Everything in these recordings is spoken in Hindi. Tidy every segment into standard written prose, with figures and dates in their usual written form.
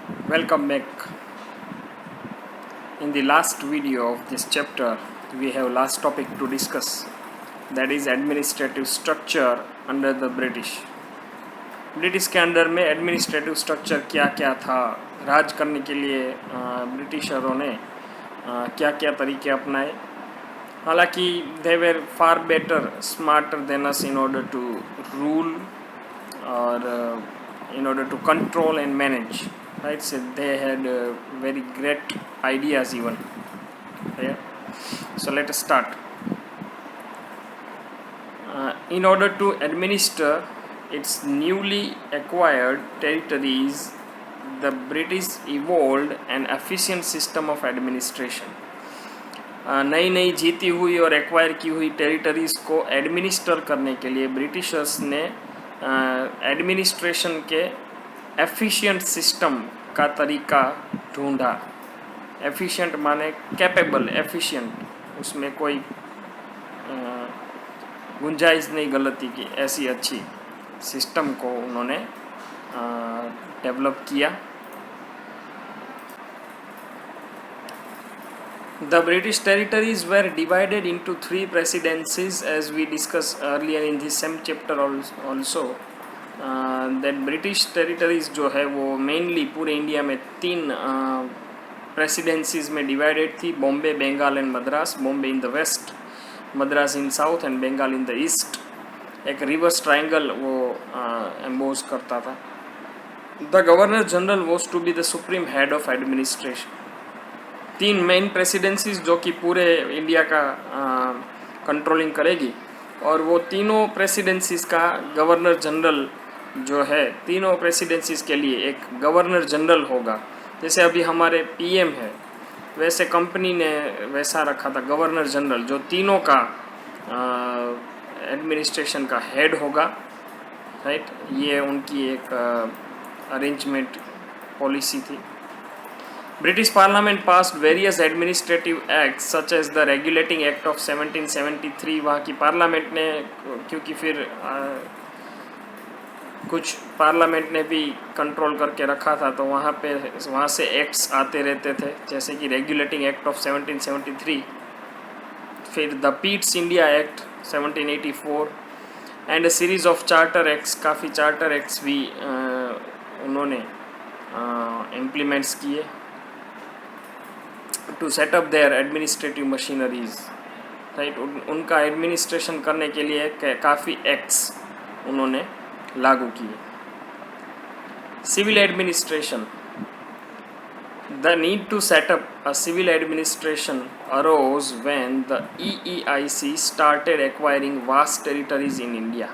Welcome back. In the last video of this chapter, we have last topic to discuss, that is administrative structure under the British. British के अंदर में एडमिनिस्ट्रेटिव स्ट्रक्चर क्या क्या था, राज करने के लिए ब्रिटिशरों ने क्या क्या तरीके अपनाए. हालांकि they were far better smarter than us in order to rule और in order to control and manage, right? So they had very great ideas even. Yeah. So let us start. In order to administer its newly acquired territories, the British evolved an efficient system of administration. नई नई जीती हुई और एक्वायर की हुई टेरिटरीज़ को एडमिनिस्टर करने के लिए ब्रिटिशर्स ने एडमिनिस्ट्रेशन के एफिशिएंट सिस्टम का तरीका ढूंढा. एफिशिएंट माने कैपेबल, एफिशिएंट, उसमें कोई गुंजाइश नहीं गलती की, ऐसी अच्छी सिस्टम को उन्होंने डेवलप किया. The British territories were divided into 3 presidencies, as we discussed earlier in this same chapter also. That British territories जो है वो मेनली पूरे इंडिया में 3 प्रेसिडेंसीज में डिवाइडेड थी. Bombay, Bengal and Madras. Bombay in the west, Madras in south and Bengal in the east. एक रिवर्स ट्रायंगल वो एम्बोज करता था. The governor general was to be the supreme head of administration. 3 main presidencies जो कि पूरे इंडिया का कंट्रोलिंग करेगी, और वो तीनों प्रेसिडेंसीज का गवर्नर जनरल जो है, तीनों प्रेसिडेंसीज के लिए एक गवर्नर जनरल होगा. जैसे अभी हमारे पीएम है, वैसे कंपनी ने वैसा रखा था गवर्नर जनरल, जो तीनों का एडमिनिस्ट्रेशन का हेड होगा, राइट. ये उनकी एक अरेंजमेंट पॉलिसी थी. British Parliament passed various administrative acts such as the Regulating Act of 1773. वहाँ की पार्लियामेंट ने, क्योंकि फिर कुछ पार्लियामेंट ने भी कंट्रोल करके रखा था, तो वहाँ से एक्ट्स आते रहते थे, जैसे कि रेगुलेटिंग एक्ट ऑफ 1773, फिर the Pitt's India act 1784 and a series of charter acts. काफ़ी चार्टर एक्ट्स भी उन्होंने इम्प्लीमेंट्स किए to set up their administrative machineries, right. उनका एडमिनिस्ट्रेशन करने के लिए काफ़ी एक्ट्स उन्होंने लागू किए. Civil administration. The need to set up a civil administration arose when the EEIC started acquiring vast territories in India.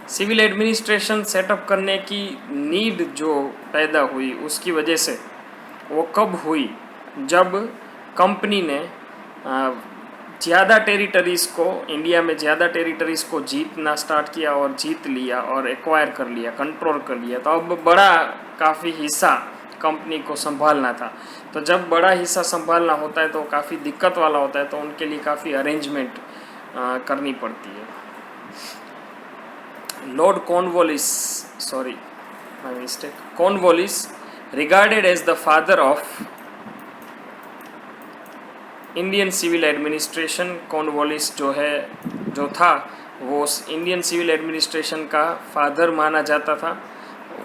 Civil administration setup करने की नीड जो पैदा हुई, उसकी वजह से वो कब हुई, जब कंपनी ने ज़्यादा टेरिटरीज़ को, इंडिया में ज़्यादा टेरिटरीज़ को जीतना स्टार्ट किया और जीत लिया और एक्वायर कर लिया, कंट्रोल कर लिया. तो अब बड़ा काफ़ी हिस्सा कंपनी को संभालना था. तो जब बड़ा हिस्सा संभालना होता है तो काफ़ी दिक्कत वाला होता है, तो उनके लिए काफ़ी अरेंजमेंट करनी पड़ती है. Lord Cornwallis regarded as the father of Indian civil administration. Cornwallis जो था वो इंडियन सिविल एडमिनिस्ट्रेशन का फादर माना जाता था.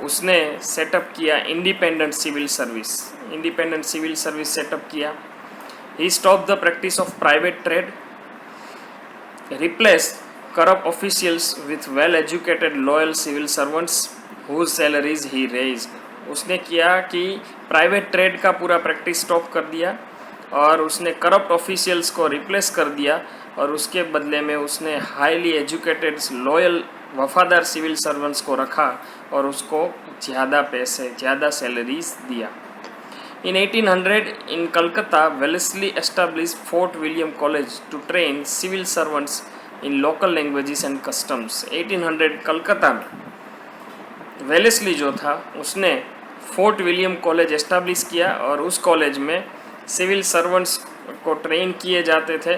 उसने सेटअप किया इंडिपेंडेंट सिविल सर्विस सेटअप किया. He stop the practice of private trade, replace corrupt officials with well educated loyal civil servants whose salaries he raised. उसने किया कि प्राइवेट ट्रेड का पूरा प्रैक्टिस स्टॉप कर दिया और उसने करप्ट ऑफिशियल्स को रिप्लेस कर दिया, और उसके बदले में उसने हाईली एजुकेटेड लॉयल वफादार सिविल सर्वेंट्स को रखा और उसको ज़्यादा पैसे, ज़्यादा सैलरीज दिया. In 1800 in Calcutta Wellesley establish Fort William college to train civil servants in local languages and customs. 1800 Calcutta में वेलेस्ली जो था उसने फोर्ट विलियम कॉलेज एस्टेब्लिश किया, और उस कॉलेज में सिविल सर्वेंट्स को ट्रेन किए जाते थे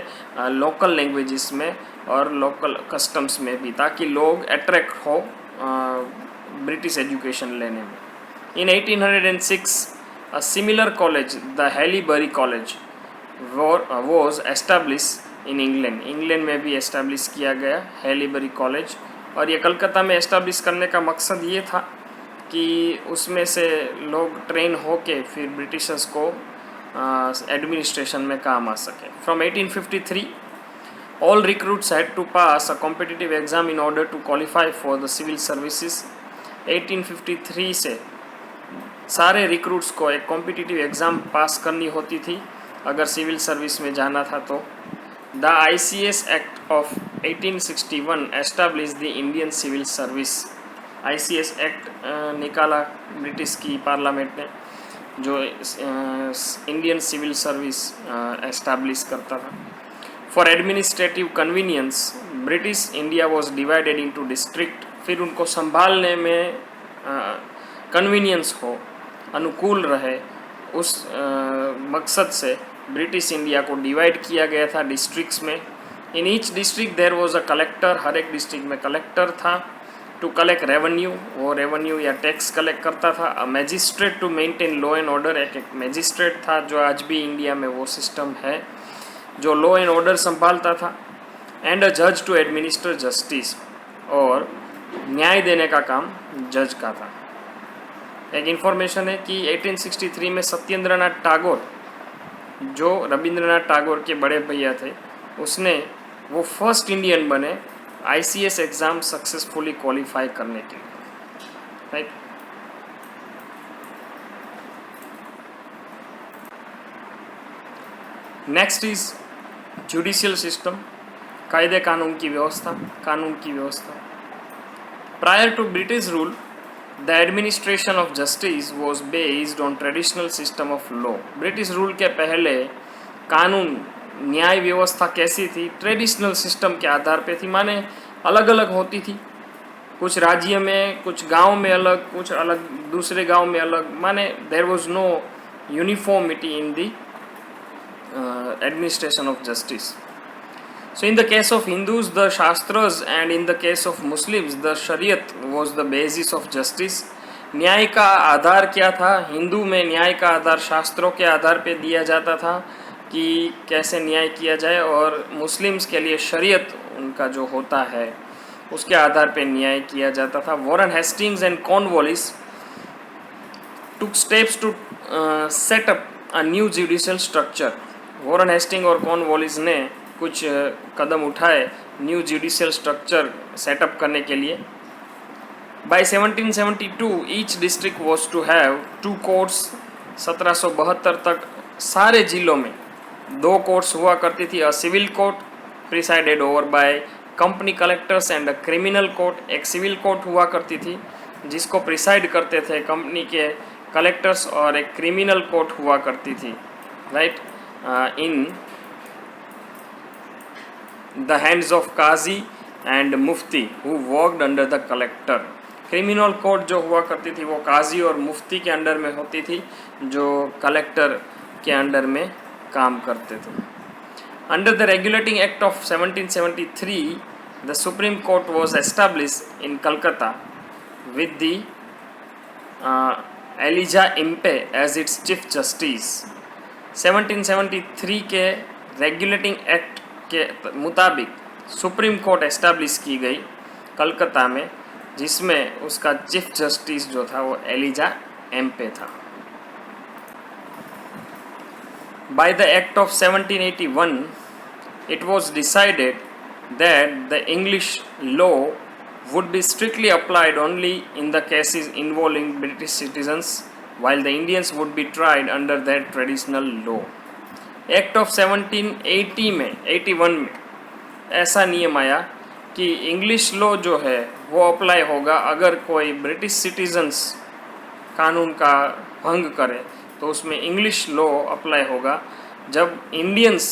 लोकल लैंग्वेजेस में और लोकल कस्टम्स में भी, ताकि लोग अट्रैक्ट हो ब्रिटिश एजुकेशन लेने में. In 1806, a similar college, the Haileybury College, was established in England. England में भी एस्टेब्लिश किया गया हेलीबरी कॉलेज, और ये कलकत्ता में एस्टेब्लिश करने का मकसद ये था कि उसमें से लोग ट्रेन होके फिर ब्रिटिशर्स को एडमिनिस्ट्रेशन में काम आ सके. From 1853, all recruits had to pass a competitive exam in order to qualify for the civil services. 1853 से सारे रिक्रूट्स को एक कॉम्पिटिटिव एग्ज़ाम पास करनी होती थी अगर सिविल सर्विस में जाना था तो. The ICS act of 1861 establish the Indian civil service. ICS act निकाला ब्रिटिश की पार्लियामेंट ने जो इंडियन सिविल सर्विस एस्टाब्लिश करता था. For administrative convenience British India was divided into district. फिर उनको संभालने में कन्वीनियंस हो, अनुकूल रहे, उस मकसद से ब्रिटिश इंडिया को डिवाइड किया गया था डिस्ट्रिक्ट्स में. In each district there was a collector. हर एक डिस्ट्रिक्ट में कलेक्टर था. टू कलेक्ट रेवेन्यू, वो रेवेन्यू या टैक्स कलेक्ट करता था. A magistrate to maintain law and order. एक मैजिस्ट्रेट था जो आज भी इंडिया में वो सिस्टम है जो लॉ एंड ऑर्डर संभालता था. एंड अ जज टू एडमिनिस्टर जस्टिस. और न्याय देने का काम जज का था. एक इन्फॉर्मेशन है कि 1863 में सत्येंद्रनाथ टैगोर, जो रविंद्रनाथ टैगोर के बड़े भैया थे, उसने वो फर्स्ट इंडियन बने ICS एग्ज़ाम सक्सेसफुली क्वालिफाई करने के लिए. Right. Next is judicial system. कायदे कानून की व्यवस्था. Prior to British rule, the administration of justice was based on traditional system of law. British rule के पहले कानून, न्याय व्यवस्था कैसी थी? ट्रेडिशनल सिस्टम के आधार पे थी. माने अलग अलग होती थी, कुछ राज्य में, कुछ गांव में अलग, कुछ अलग दूसरे गांव में अलग. माने there was no uniformity in the administration of justice. So in the case of Hindus, the Shastras, and in the case of Muslims, the Shariat was the basis of justice. न्याय का आधार क्या था? हिंदू में न्याय का आधार शास्त्रों के आधार पे दिया जाता था कि कैसे न्याय किया जाए, और मुस्लिम्स के लिए शरीयत उनका जो होता है उसके आधार पे न्याय किया जाता था. Warren Hastings and Cornwallis took steps to set up a new judicial structure. Warren Hasting और कॉर्नवालिस ने कुछ कदम उठाए न्यू जुडिशियल स्ट्रक्चर सेटअप करने के लिए. By 1772 each district was to have 2 courts. 1772 तक सारे जिलों में 2 कोर्ट्स हुआ करती थी. A civil court presided over by company collectors and a criminal court. एक सिविल कोर्ट हुआ करती थी जिसको प्रिसाइड करते थे कंपनी के कलेक्टर्स, और एक क्रिमिनल कोर्ट हुआ करती थी. Right. In the hands of Qazi and Mufti who worked under the collector. Criminal court जो हुआ करती थी वो काजी और मुफ्ती के अंडर में होती थी जो कलेक्टर के अंडर में काम करते थे. Under the regulating act of 1773 the supreme court was established in Calcutta with the Elijah Impey as its chief justice. 1773 के रेगुलेटिंग एक्ट के मुताबिक सुप्रीम कोर्ट एस्टैब्लिश की गई कलकत्ता में, जिसमें उसका चीफ जस्टिस जो था वो एलिजा एम्पे था. By the act of 1781 it was decided that the English law would be strictly applied only in the cases involving British citizens, while the Indians would be tried under their traditional law. Act of 1780 में 81 में ऐसा नियम आया कि इंग्लिश लॉ जो है वो अप्लाई होगा अगर कोई ब्रिटिश सिटीजन्स कानून का भंग करे तो उसमें इंग्लिश लॉ अप्लाई होगा. जब इंडियंस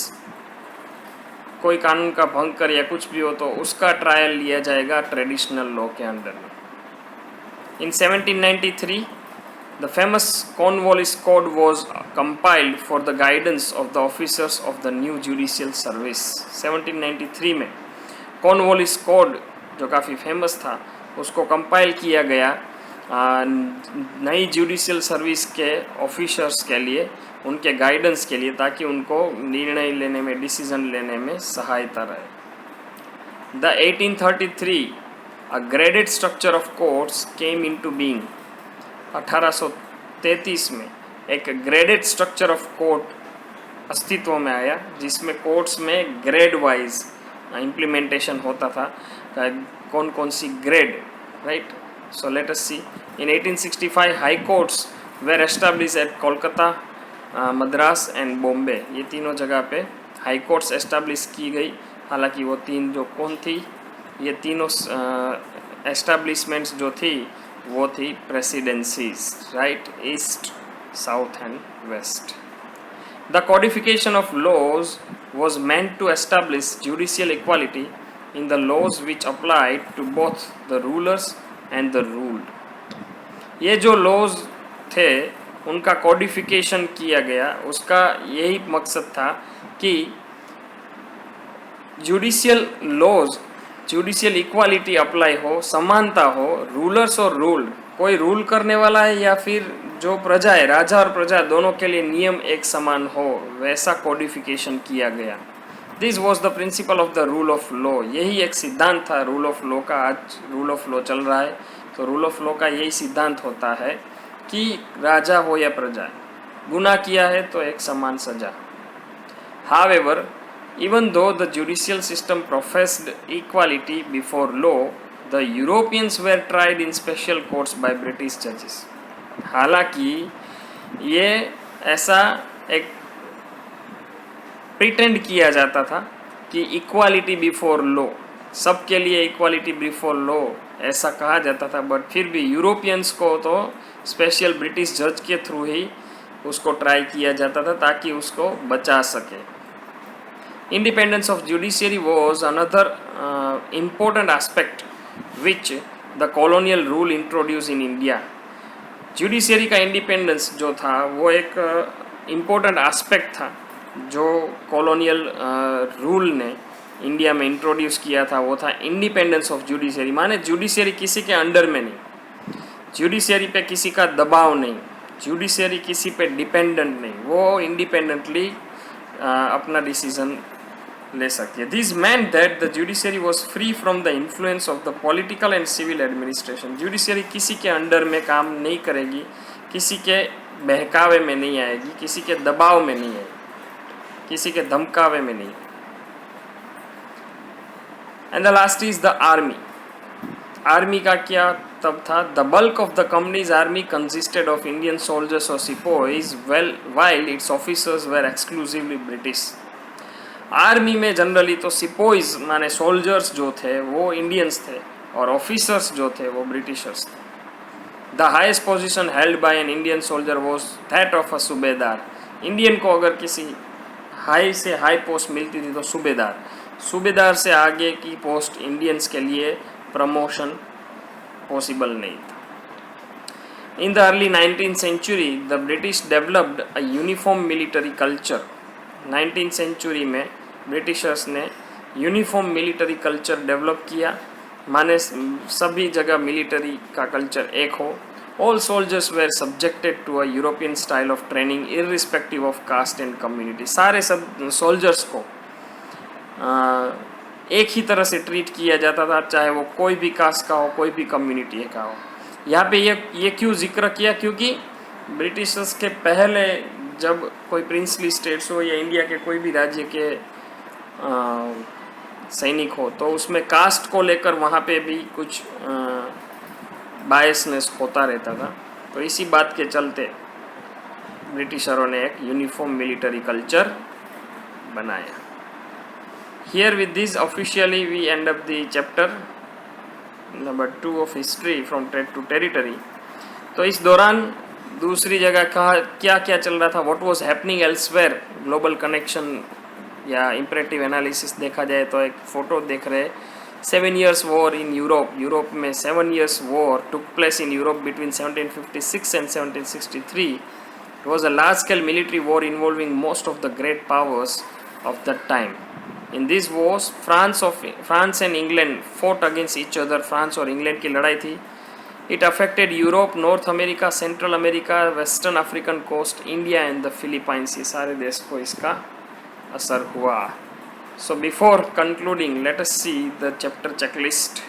कोई कानून का भंग करे या कुछ भी हो तो उसका ट्रायल लिया जाएगा ट्रेडिशनल लॉ के अंडर में. इन 1793 the famous Cornwallis Code was compiled for the guidance of the officers of the new judicial service. 1793 में Cornwallis Code जो काफ़ी फेमस था उसको कंपाइल किया गया नई जुडिशियल सर्विस के ऑफिसर्स के लिए, उनके गाइडेंस के लिए, ताकि उनको निर्णय लेने में, डिसीजन लेने में सहायता रहे। The 1833 a graded structure of courts came into being. 1833 में एक ग्रेडेड स्ट्रक्चर ऑफ कोर्ट अस्तित्व में आया, जिसमें कोर्ट्स में ग्रेड वाइज इम्प्लीमेंटेशन होता था, कौन कौन सी grade, right. So let us see. In 1865 high courts were establish at Kolkata, Madras and Bombay. ये तीनों जगह पे हाई कोर्ट्स एस्टाब्लिश की गई। हालांकि वो तीन जो कौन थी, ये तीनों एस्टाब्लिशमेंट्स जो थी वो थी presidencies, right, east, south and west. The codification of laws was meant to establish judicial equality in the laws which applied to both the rulers and the ruled. ये जो laws थे उनका codification किया गया, उसका यही मकसद था कि judicial laws, judicial equality apply हो, समानता हो, रूलर्स और रूल्ड, कोई रूल करने वाला है या फिर जो प्रजा है, राजा और प्रजा दोनों के लिए नियम एक समान हो, वैसा कोडिफिकेशन किया गया। This was the principle of the rule of law. यही एक सिद्धांत था रूल ऑफ लॉ का। आज रूल ऑफ लॉ चल रहा है, तो रूल ऑफ लॉ का यही सिद्धांत होता है कि राजा हो या प्रजा, गुनाह किया है तो एक समान सजा। However, even though the judicial system professed equality before law, the Europeans were tried in special courts by British judges. हालांकि ये ऐसा एक प्रिटेंड किया जाता था कि इक्वालिटी बिफोर लॉ, सबके लिए इक्वालिटी बिफोर लॉ ऐसा कहा जाता था, बट फिर भी यूरोपियंस को तो स्पेशल ब्रिटिश जज के थ्रू ही उसको ट्राई किया जाता था ताकि उसको बचा सके। Independence of judiciary was another important aspect which the colonial rule introduced in India. Judiciary का independence जो था वो एक important aspect था जो colonial rule ने इंडिया में इंट्रोड्यूस किया था। वो था इंडिपेंडेंस ऑफ जुडिशरी, माने जुडिशरी किसी के अंडर में नहीं, जुडिशरी पे किसी का दबाव नहीं, जुडिशरी किसी पे डिपेंडेंट नहीं, वो इंडिपेंडेंटली अपना डिसीजन ले सकती है। This meant that the judiciary was free from the influence of the political and civil administration. Judiciary किसी के अंडर में काम नहीं करेगी, किसी के बहकावे में नहीं आएगी, किसी के दबाव में नहीं आएगी, किसी के धमकावे में नहीं। And the last is the army. Army का क्या तब था? The bulk of the companies army consisted of Indian soldiers और सिपोइज while its officers were exclusively British. Army में जनरली तो सिपोइज माने सोल्जर्स जो थे वो इंडियंस थे और ऑफिसर्स जो थे वो ब्रिटिशर्स थे। The highest position held by an Indian soldier was that of a सूबेदार। इंडियन को अगर किसी हाई से हाई पोस्ट मिलती थी तो सूबेदार, सूबेदार से आगे की पोस्ट इंडियंस के लिए प्रमोशन पॉसिबल नहीं था। In the early 19th century the British developed a uniform military culture. 19th century में ब्रिटिशर्स ने यूनिफॉर्म मिलिट्री कल्चर डेवलप किया, माने सभी जगह मिलिट्री का कल्चर एक हो। All soldiers were subjected to a European style of training irrespective of caste and community. सारे सब सोल्जर्स को एक ही तरह से ट्रीट किया जाता था, चाहे वो कोई भी कास्ट का हो, कोई भी कम्युनिटी का हो। यहाँ पे ये क्यों जिक्र किया? क्योंकि ब्रिटिशर्स के पहले जब कोई प्रिंसली स्टेट्स हो या इंडिया के कोई भी राज्य के सैनिक हो तो उसमें कास्ट को लेकर वहाँ पे भी कुछ बायसनेस होता रहता था। तो इसी बात के चलते ब्रिटिशरों ने एक यूनिफॉर्म मिलिट्री कल्चर बनाया। Here with this officially we end up the chapter number 2 of history from trade to territory. तो इस दौरान दूसरी जगह कहा क्या क्या चल रहा था, what was happening elsewhere, global connection या इंपरेटिव एनालिसिस देखा जाए तो एक फ़ोटो देख रहे 7 years war in Europe. Europe में 7 years war took place in Europe between 1756 and 1763। It was a large scale military war involving most of the great powers of the time. In this Wars France and England fort against each other. France और इंग्लैंड की लड़ाई थी। It affected Europe, North America, Central America, Western African coast, India and the Philippines. ये सारे देश को इसका असर हुआ. So before concluding, let us see the chapter checklist.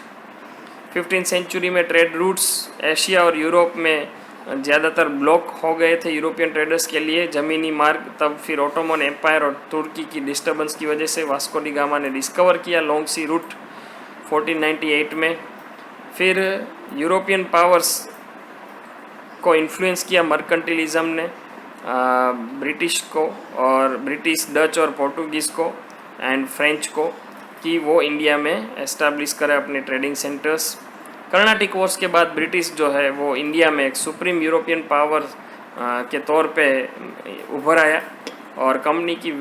15th century में ट्रेड रूट्स एशिया और यूरोप में ज़्यादातर ब्लॉक हो गए थे यूरोपियन ट्रेडर्स के लिए ज़मीनी मार्ग. तब फिर ओटोमन एम्पायर और तुर्की की डिस्टर्बेंस की वजह से वास्को डी गामा ने डिस्कवर किया लॉन्ग सी रूट 1498 में. फिर यूरोपियन पावर्स को इन्फ्लुएंस किया मर्केंटिलिज्म ने ब्रिटिश को और ब्रिटिश डच और पोर्टुगीज़ को एंड फ्रेंच को कि वो इंडिया में एस्टैब्लिश करें अपने ट्रेडिंग सेंटर्स. कर्नाटिक वॉर्स के बाद ब्रिटिश जो है वो इंडिया में एक सुप्रीम यूरोपियन पावर के तौर पे उभर आया और कंपनी की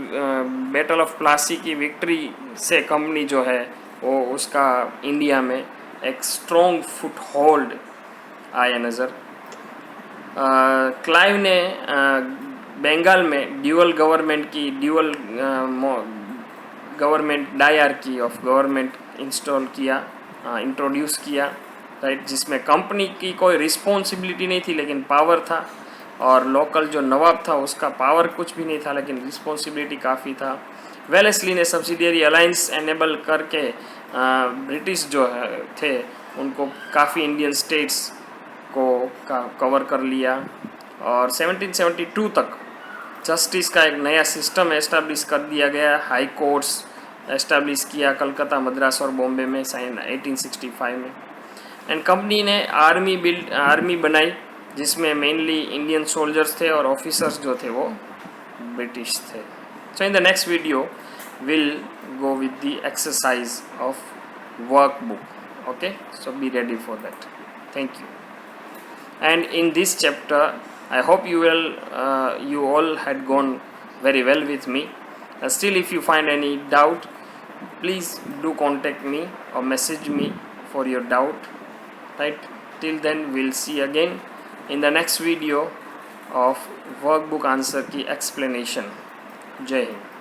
बैटल ऑफ प्लासी की विक्ट्री से कंपनी जो है वो उसका इंडिया में एक स्ट्रॉन्ग फुट होल्ड आया नज़र. क्लाइव ने बंगाल में dual government dyarchy of government introduce किया राइट, जिसमें कंपनी की कोई रिस्पॉन्सिबिलिटी नहीं थी लेकिन पावर था, और लोकल जो नवाब था उसका पावर कुछ भी नहीं था लेकिन रिस्पॉन्सिबिलिटी काफ़ी था. वेलेस्ली ने सब्सिडियरी अलायंस एनेबल करके ब्रिटिश जो थे उनको काफ़ी इंडियन स्टेट्स को कवर कर लिया. और 1772 तक जस्टिस का एक नया सिस्टम एस्टैब्लिश कर दिया गया. हाई कोर्ट्स एस्टैब्लिश किया कलकत्ता, मद्रास और बॉम्बे में 1865 में. एंड कंपनी ने आर्मी बनाई जिसमें मेनली इंडियन सोल्जर्स थे और ऑफिसर्स जो थे वो ब्रिटिश थे. So in the next video will go with the exercise of workbook. Okay, so be ready for that. Thank you. And in this chapter I hope you all had gone very well with me. Still if you find any doubt, please do contact me or message me for your doubt, right? Till then we'll see again in the next video of workbook answer key explanation. Jai Hind.